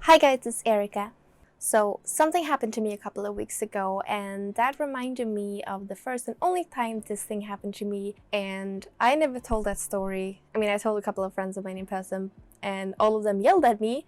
Hi guys, it's Erica. So something happened to me a couple of weeks ago, and that reminded me of the first and only time this thing happened to me. And I never told that story. I mean, I told a couple of friends of mine in person, and all of them yelled at me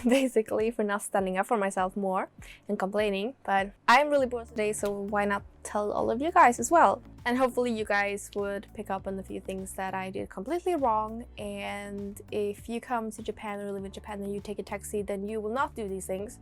basically for not standing up for myself more and complaining. But I'm really bored today, so why not tell all of you guys as well? And hopefully you guys would pick up on a few things that I did completely wrong. And if you come to Japan or live in Japan and you take a taxi, then you will not do these things,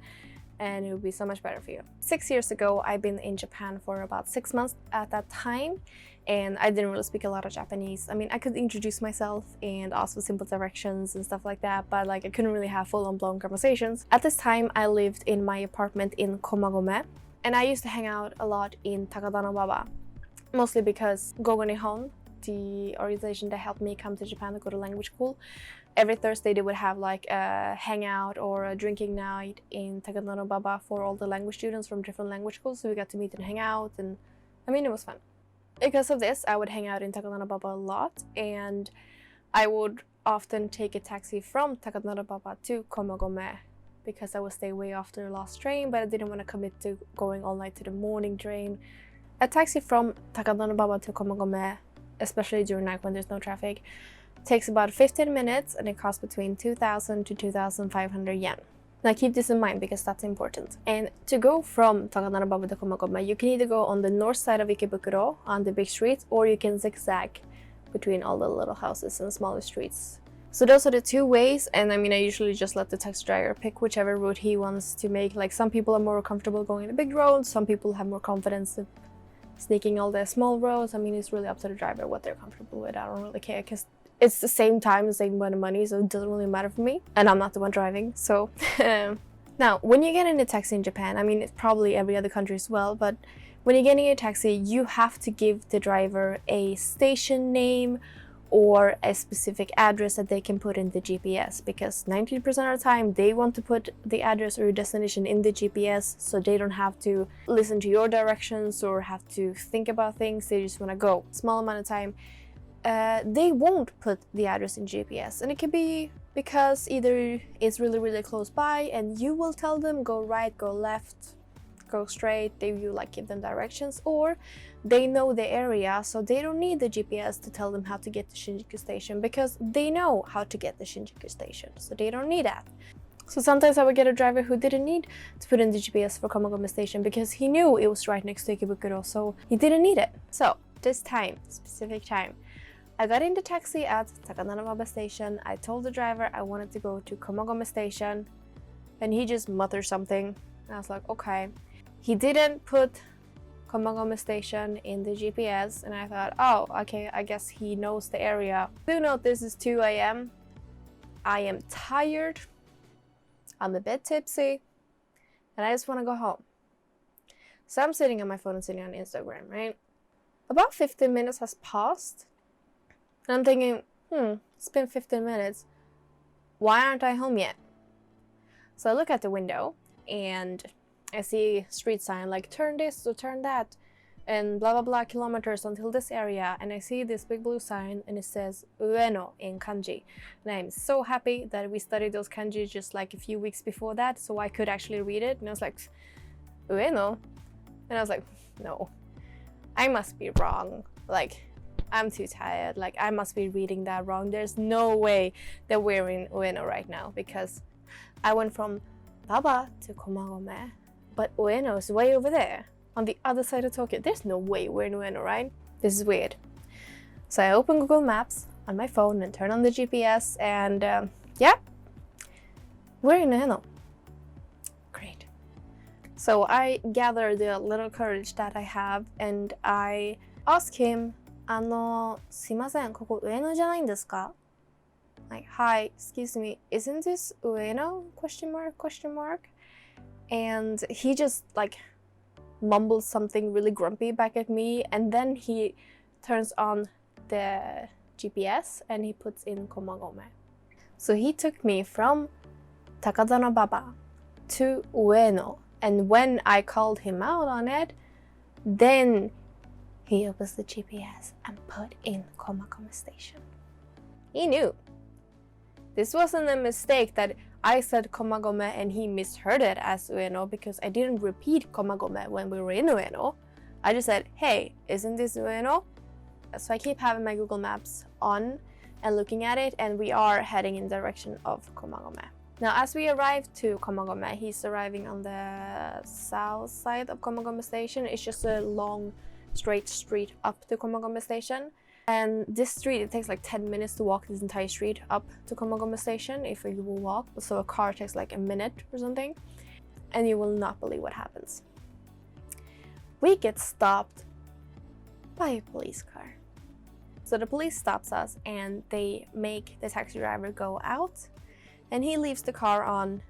and it will be so much better for you. 6 years ago, I've been in Japan for about 6 months at that time, and I didn't really speak a lot of Japanese. I mean, I could introduce myself and ask for simple directions and stuff like that, but like I couldn't really have full-on blown conversations. At this time, I lived in my apartment in Komagome, and I used to hang out a lot in Takadanobaba, mostly because Gogo Nihon, the organization that helped me come to Japan to go to language school, every Thursday they would have like a hangout or a drinking night in Takadanobaba for all the language students from different language schools, so we got to meet and hang out, and I mean, it was fun. Because of this, I would hang out in Takadanobaba a lot, and I would often take a taxi from Takadanobaba to Komagome because I would stay way after the last train, but I didn't want to commit to going all night to the morning train. A taxi from Takadanobaba to Komagome, especially during night when there's no traffic, takes about 15 minutes, and it costs between 2,000 to 2,500 yen. Now keep this in mind because that's important. And to go from Takadanobaba to Komagome, you can either go on the north side of Ikebukuro on the big streets, or you can zigzag between all the little houses and smaller streets. So those are the two ways, and I mean, I usually just let the taxi driver pick whichever route he wants to make. Like, some people are more comfortable going the big roads, some people have more confidence of sneaking all the small roads. I mean, it's really up to the driver what they're comfortable with. I don't really care because it's the same time, the same amount of money, so it doesn't really matter for me, and I'm not the one driving. So now when you get in a taxi in Japan, I mean, it's probably every other country as well, but when you're getting a taxi, you have to give the driver a station name or a specific address that they can put in the GPS, because 90% of the time they want to put the address or your destination in the GPS, so they don't have to listen to your directions or have to think about things. They just want to go. Small amount of time, they won't put the address in GPS, and it could be because either it's really close by and you will tell them go right, go left, go straight, you like give them directions, or they know the area, so they don't need the GPS to tell them how to get to Shinjuku station because they know how to get to Shinjuku station, so they don't need that. So sometimes I would get a driver who didn't need to put in the GPS for Komagome station because he knew it was right next to Ikebukuro, so he didn't need it. So this time, specific time, I got in the taxi at Takadanobaba station. I told the driver I wanted to go to Komagome station, and he just muttered something, and I was like, okay. He didn't put Komagome station in the GPS, and I thought, oh, okay, I guess he knows the area. Do note this is 2 a.m. I am tired, I'm a bit tipsy, and I just want to go home. So I'm sitting on my phone and sitting on Instagram, right? About 15 minutes has passed, and I'm thinking, it's been 15 minutes. Why aren't I home yet? So I look at the window, and I see a street sign like turn this or turn that and blah blah blah kilometers until this area, and I see this big blue sign and it says Ueno in kanji, and I'm so happy that we studied those kanji just like a few weeks before that, so I could actually read it. And I was like, Ueno? And I was like, no, I must be wrong, like I'm too tired, like I must be reading that wrong. There's no way that we're in Ueno right now, because I went from Baba to Komagome, but Ueno is way over there, on the other side of Tokyo. There's no way we're in Ueno, right? This is weird. So I open Google Maps on my phone and turn on the GPS, and yeah, we're in Ueno. Great. So I gather the little courage that I have, and I ask him, すいません、ここ上野じゃないんですか? Like, hi, excuse me, isn't this Ueno? Question mark. And he just like mumbles something really grumpy back at me, and then he turns on the GPS and he puts in Komagome. So he took me from Takadanobaba to Ueno, and when I called him out on it, then he opens the GPS and put in Komagome station. He knew. This wasn't a mistake that I said komagome and he misheard it as Ueno because I didn't repeat komagome when we were in Ueno. I just said, hey, isn't this Ueno? So I keep having my Google Maps on and looking at it, and we are heading in the direction of Komagome. Now, as we arrive to Komagome, he's arriving on the south side of Komagome Station. It's just a long, straight street up to Komagome Station. And this street, it takes like 10 minutes to walk this entire street up to Komagome Station if you will walk. So a car takes like a minute or something. And you will not believe what happens. We get stopped by a police car. So the police stops us and they make the taxi driver go out. And he leaves the car on,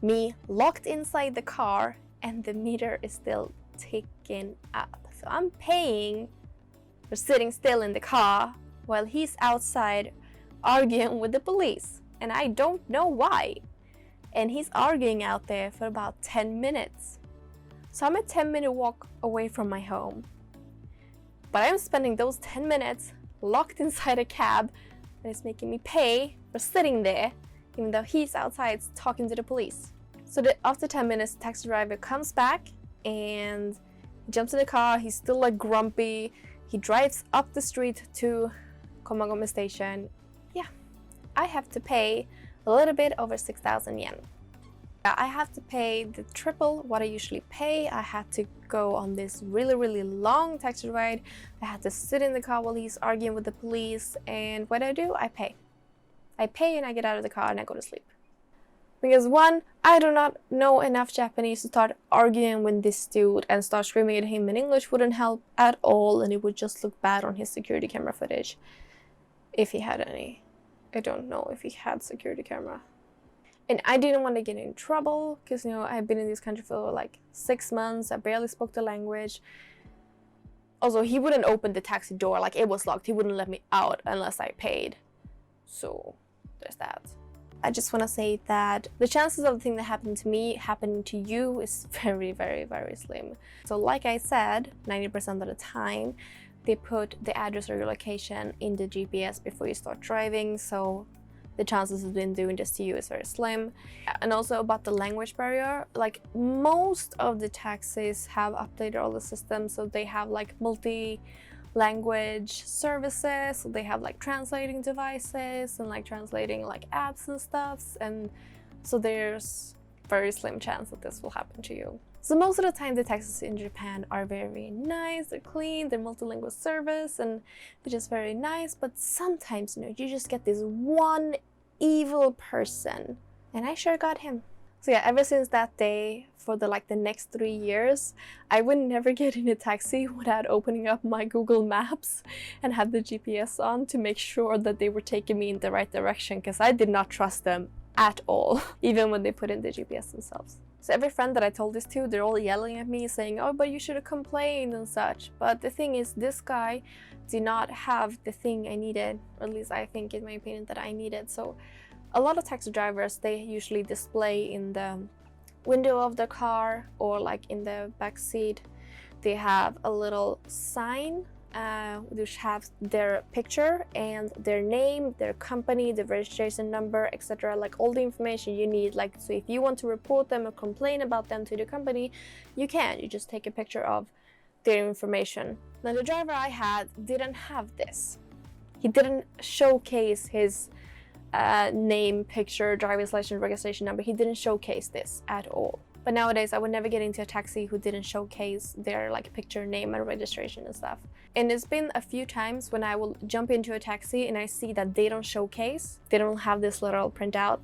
me locked inside the car, and the meter is still ticking up. So I'm paying for sitting still in the car while he's outside arguing with the police. And I don't know why. And he's arguing out there for about 10 minutes. So I'm a 10-minute walk away from my home. But I'm spending those 10 minutes locked inside a cab, and it's making me pay for sitting there, even though he's outside talking to the police. So after 10 minutes, the taxi driver comes back and he jumps in the car. He's still like grumpy. He drives up the street to Komagome Station. Yeah, I have to pay a little bit over 6,000 yen. I have to pay the triple what I usually pay. I had to go on this really long taxi ride. I had to sit in the car while he's arguing with the police, and what do? I pay. I pay and I get out of the car and I go to sleep. Because one, I do not know enough Japanese to start arguing with this dude, and start screaming at him in English wouldn't help at all, and it would just look bad on his security camera footage. If he had any. I don't know if he had security camera. And I didn't want to get in trouble because, you know, I've been in this country for like 6 months. I barely spoke the language. Also, he wouldn't open the taxi door, like it was locked. He wouldn't let me out unless I paid. So there's that. I just want to say that the chances of the thing that happened to me happening to you is very slim. So like I said, 90% of the time, they put the address or your location in the GPS before you start driving. So the chances of them doing this to you is very slim. And also about the language barrier, like most of the taxis have updated all the systems, so they have like multi-language services, so they have like translating devices and like translating like apps and stuff, and so there's very slim chance that this will happen to you. So most of the time the taxis in Japan are very nice, they're clean, they're multilingual service, and they're just very nice, but sometimes, you know, you just get this one evil person, and I sure got him. So yeah, ever since that day, for the next 3 years, I would never get in a taxi without opening up my Google Maps and have the GPS on to make sure that they were taking me in the right direction, because I did not trust them at all, even when they put in the GPS themselves. So every friend that I told this to, they're all yelling at me saying, oh, but you should have complained and such. But the thing is, this guy did not have the thing I needed, or at least I think in my opinion that I needed. So a lot of taxi drivers, they usually display in the window of the car or like in the back seat, they have a little sign which has their picture and their name, their company, the registration number, etc. Like all the information you need. Like, so if you want to report them or complain about them to the company, you can. You just take a picture of their information. Now the driver I had didn't have this. He didn't showcase his name, picture, driver's license, registration number. He didn't showcase this at all. But nowadays I would never get into a taxi who didn't showcase their like picture, name and registration and stuff. And it's been a few times when I will jump into a taxi and I see that they don't showcase, they don't have this little printout,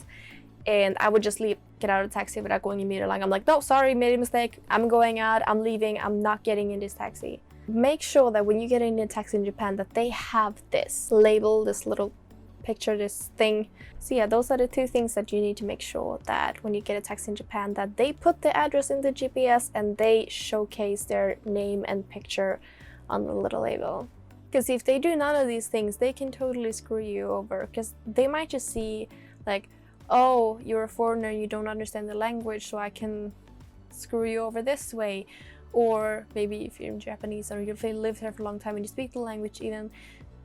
and I would just leave, get out of the taxi without going immediately. Like, I'm like, no, sorry, made a mistake, I'm going out, I'm leaving, I'm not getting in this taxi. Make sure that when you get in a taxi in Japan that they have this label, this little picture, this thing. So yeah, those are the two things that you need to make sure, that when you get a taxi in Japan, that they put the address in the GPS and they showcase their name and picture on the little label. Because if they do none of these things, they can totally screw you over, because they might just see like, oh, you're a foreigner, you don't understand the language, so I can screw you over this way. Or maybe if you're Japanese or you've lived here for a long time and you speak the language even,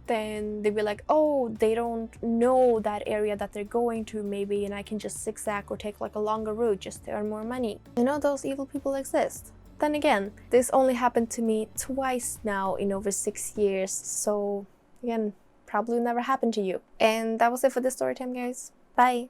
then they'd be like, oh, they don't know that area that they're going to maybe, and I can just zigzag or take like a longer route just to earn more money. You know, those evil people exist. Then again, this only happened to me twice now in over 6 years, so again, probably never happened to you. And that was it for this story time, guys. Bye!